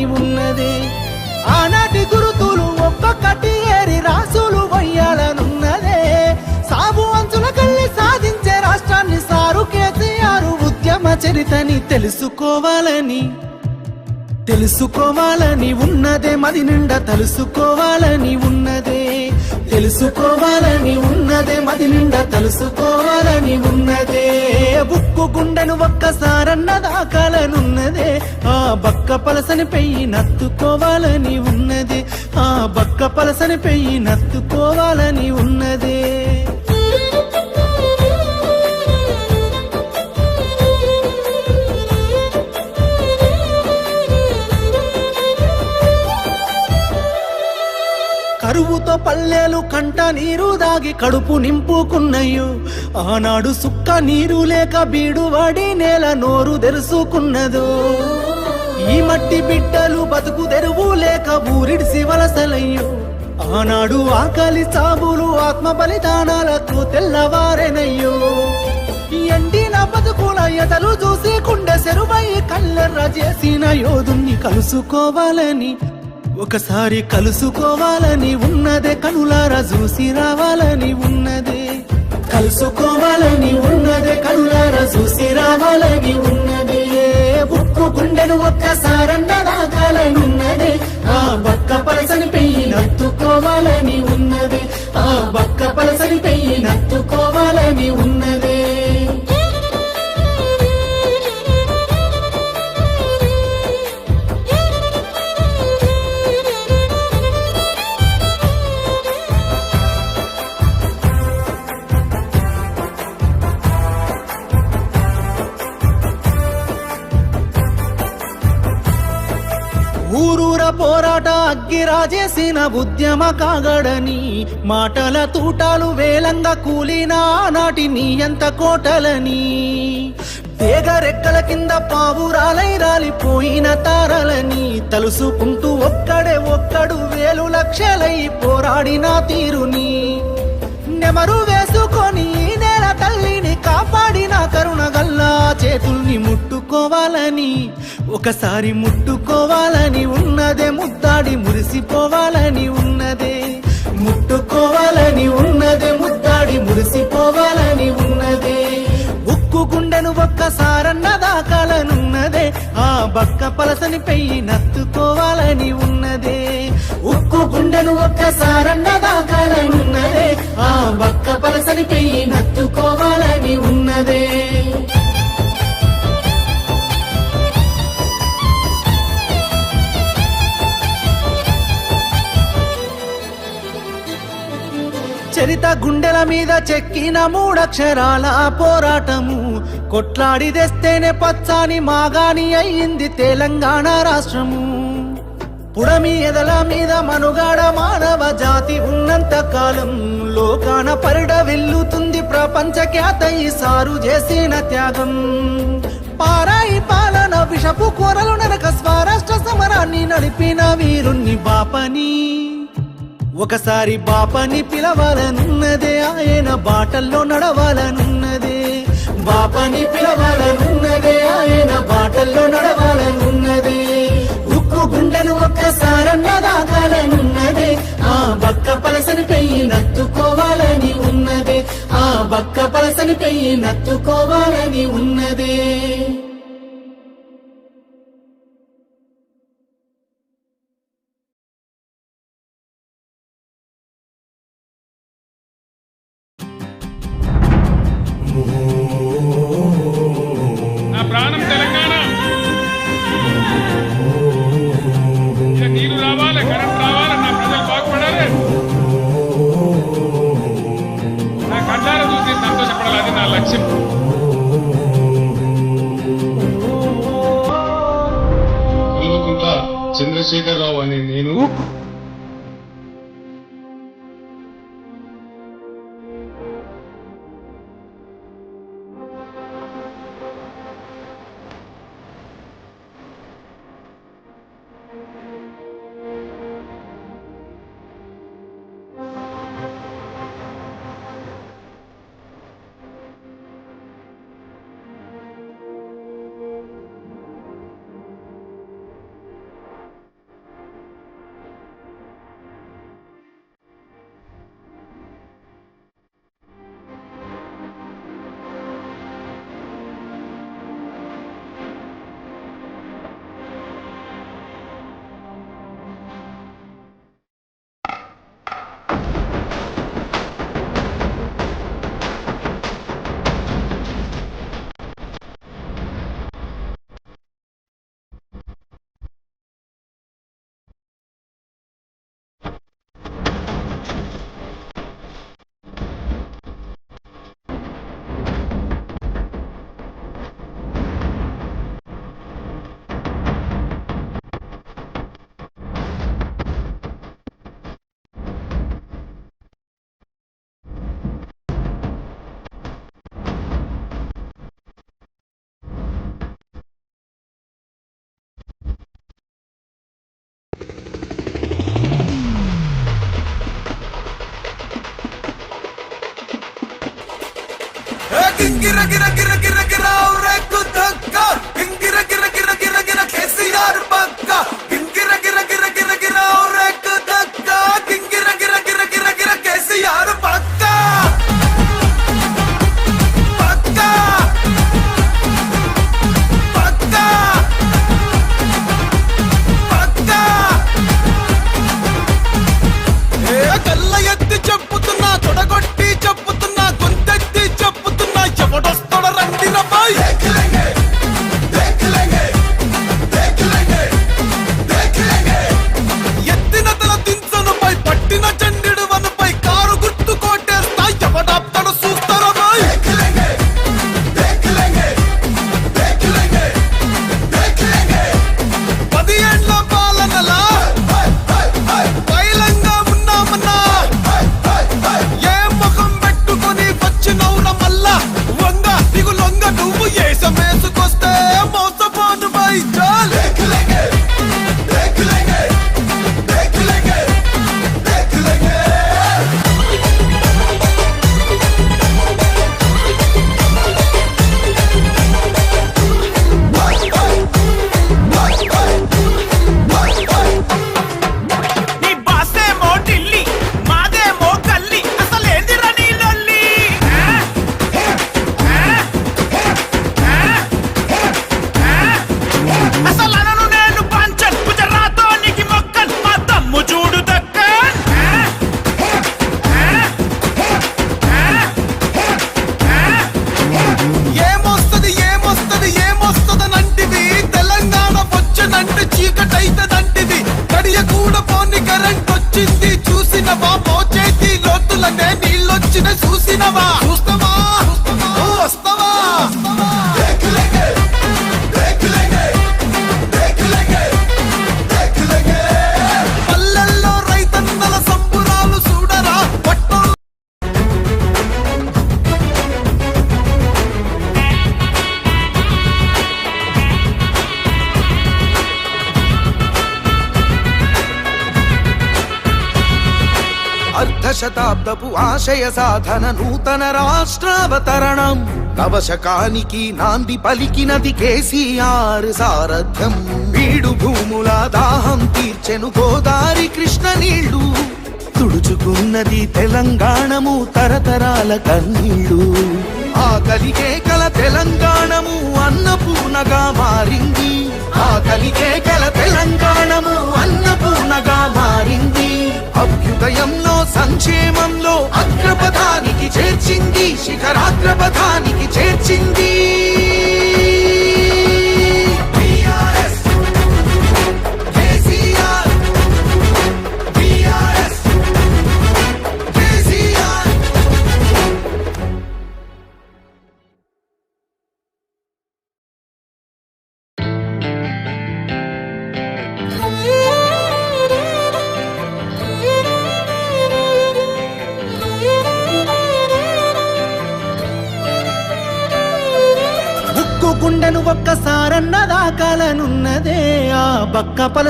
తెలుసుకోవాలని ఉన్నదే. ఆనాటి గురుతులు ఒక్కొక్కటి ఏరి రాసులు వయ్యాలనున్నదే. సాగు అంచుల కళ్ళి సాధించే రాష్ట్రాన్ని సారు కేసీఆర్ ఉద్యమ చరితని తెలుసుకోవాలని ఉన్నదే. మది నిండా తెలుసుకోవాలని ఉన్నదే. తెలుసుకోవాలని ఉన్నదే. మది నిండా తెలుసుకోవాలని ఉన్నదే. బుక్కు గుండెను ఒక్కసారన్న దాకాలనున్నదే. ఆ బక్క పలసని పెయ్యి నత్తుకోవాలని ఉన్నదే. ఆ బక్క పలసని పెయ్యి నత్తుకోవాలని ఉన్నదే. కరువుతో పల్లెలు కంట నీరు దాగి కడుపు నింపుకున్నయ్యో. ఆనాడు సుక్క నీరు లేక బీడు వాడి నేల నోరు తెరుసుకున్నదో. ఈ మట్టి బిడ్డలు బతుకు తెరువు లేక ఊరిడిసి వలసలయ్యో. ఆనాడు ఆకలి చావులు ఆత్మ బలిదానాలకు తెల్లవారెనయ్యో. ఎండిన బతుకుల ఎదలు చూసి కుండె సెరువై కళ్ళెర్ర చేసిన యోధుణ్ణి కలుసుకోవాలని ఒకసారి కలుసుకోవాలని ఉన్నదే. కనులారా చూసి రావాలని ఉన్నదే. కలుసుకోవాలని ఉన్నదే. కనులారా చూసి రావాలని ఉన్నదే. ఉక్కు గుండెను ఒక్కసారన్న దాకాలని ఉన్నదే. ఆ బక్క పలసని పెయ్యి నత్తుకోవాలని ఉన్నదే. ఆ బక్క పలసని పెయ్యి నత్తుకోవాలని ఉన్నదే. ఊరూర పోరాట అగ్గిరాజేసిన ఉద్యమ కాగడని మాటల తూటాలు వేలంగా కూలిన నాటి నీ ఎంత కోటలని. తేగరెక్కల కింద పావురాలై రాలిపోయిన తారలని తలుసుకుంటూ ఒక్కడు వేలు లక్షలై పోరాడిన తీరుని నెమరు వేసుకొని నేల తల్లిని కాపాడిన కరుణ గల్లా చేతుల్ని ముట్టుకోవాలని ఒకసారి ముట్టుకోవాలని ఉన్నదే. ముద్దాడి మురిసిపోవాలని ఉన్నదే. ముట్టుకోవాలని ఉన్నదే. ముద్దాడి మురిసిపోవాలని ఉన్నదే. ఉక్కు గుండెను ఒక్కసారన్న దాకాలనున్నదే. ఆ బక్క పలసని పెయ్యి నత్తుకోవాలని ఉన్నదే. ఉక్కు గుండెను ఒక్కసారన్న దాకాలనున్నదే. ఆ బక్క పలసని పెయ్యి నత్తుకోవాలని ఉన్నదే. చరిత గుండెల మీద చెక్కిన మూడక్షరాల పోరాటము కొట్లాడి తెస్తేనే పచ్చాని మాగాని అయ్యింది తెలంగాణ రాష్ట్రము. పుడమి ఎదల మీద మనుగాడ మానవ జాతి ఉన్నంత కాలం లోకాన పరిడ వెల్లుతుంది ప్రపంచ ఖ్యాత ఈ సారు చేసిన త్యాగం. పారాయి పాలన విషపు కూరలు నరక స్వరాష్ట్ర సమరాన్ని నడిపిన వీరుణ్ణి బాపని ఒకసారి బాపని పిలవాలనున్నదే. ఆయన బాటల్లో నడవాలనున్నదే. బాపని పిలవాలనున్నదే. ఆయన బాటల్లో నడవాలనున్నదే. ఉక్కు గుండెను ఒక్కసారన్న దాకాలనున్నదే. ఆ బక్క పలసని పెయ్యి నత్తుకోవాలని ఉన్నదే. ఆ బక్క పలసని పెయ్యి నత్తుకోవాలని ఉన్నదే. నా ప్రాణం తెలంగాణ. నీరు రావాలి, కరెంట్ రావాలి, నా ప్రజలు బాగుపడాలి. నా కళ్ళారా చూసి సంతోషపడాలి. అది నా లక్ష్యం. చంద్రశేఖరరావు అనే నేను గిర గిర గిర గిర రేకు దక్క గింగిర గిర గిర గిర గిర కేసీఆర్ పక్క గింగిర గిర గిర గిర గిర రేకు దక్క గింగిర గిర గిర గిర గిర కేసీఆర్ పక్క పక్క పక్క పక్క ఏ కళ్ళ ఎత్తి చెప్పుతున్నా తొడగొట్టి చెప్పుతున్నా గొంతెత్తి చెప్పుతున్నా ఎవడొస్తాడ రండి రబ్బాయి ఎత్తిన తల దించనుపై పట్టిన చండిడు వనుపై కారు గుర్తు కోటేస్తా ఎవడాప్తాడు చూస్తారా బాయ్ పది ఏండ్ల పాలనలా పైలంగా ఉన్నామన్నా ఏ ముఖం పెట్టుకొని వచ్చినవుర మల్లా వంగ దిగులొంగ నువ్వు ఏసమేసుకొస్తే మోసపోను బై చాల్ నీ బాసేమో ఢిల్లీ మాదేమో గల్లీ అసలేందిరా నీ లొల్లి అసలనను నేను పంచన్ గుజరాతోనికి మొక్కన్ మా దమ్ము చూడు దక్కన్ ఏమొస్తది ఏమొస్తది ఏమొస్తదనంటివి తెలంగాణ వచ్చనంటే చీకటైతదంటివి గడియ కూడా పోని కరెంట్ వచ్చింది చూసినవా మోచేతి లోతులనే నీళ్ళొచ్చిన చూసినవా చూస్తావా ఓ వస్తావా పల్లెల్లో రైతన్నల సంబురాలు చూడరా పట్టణ అర్ధశతాబ్దపు ఆశయ సాధన నూతన రాష్ట్రావతరణం నవశకానికి నాంది పలికినది కేసీఆర్ సారథ్యం వీడు భూముల దాహం తీర్చెను గోదారి కృష్ణ నీళ్లు తుడుచుకున్నది తెలంగాణము తరతరాల కన్నీళ్లు ఆకలికే కల తెలంగాణము అన్నపూర్ణగా మారింది ఆకలికే కల తెలంగాణము అన్నపూర్ణగా మారింది అభ్యుదయంలో సంక్షేమంలో అగ్రపథానికి చేర్చింది శిఖరాగ్రపథానికి చేర్చింది BRS, KCR, BRS, KCR. గుండెను ఒక్కసారన్న దాకాలనున్నదే ఆ బక్క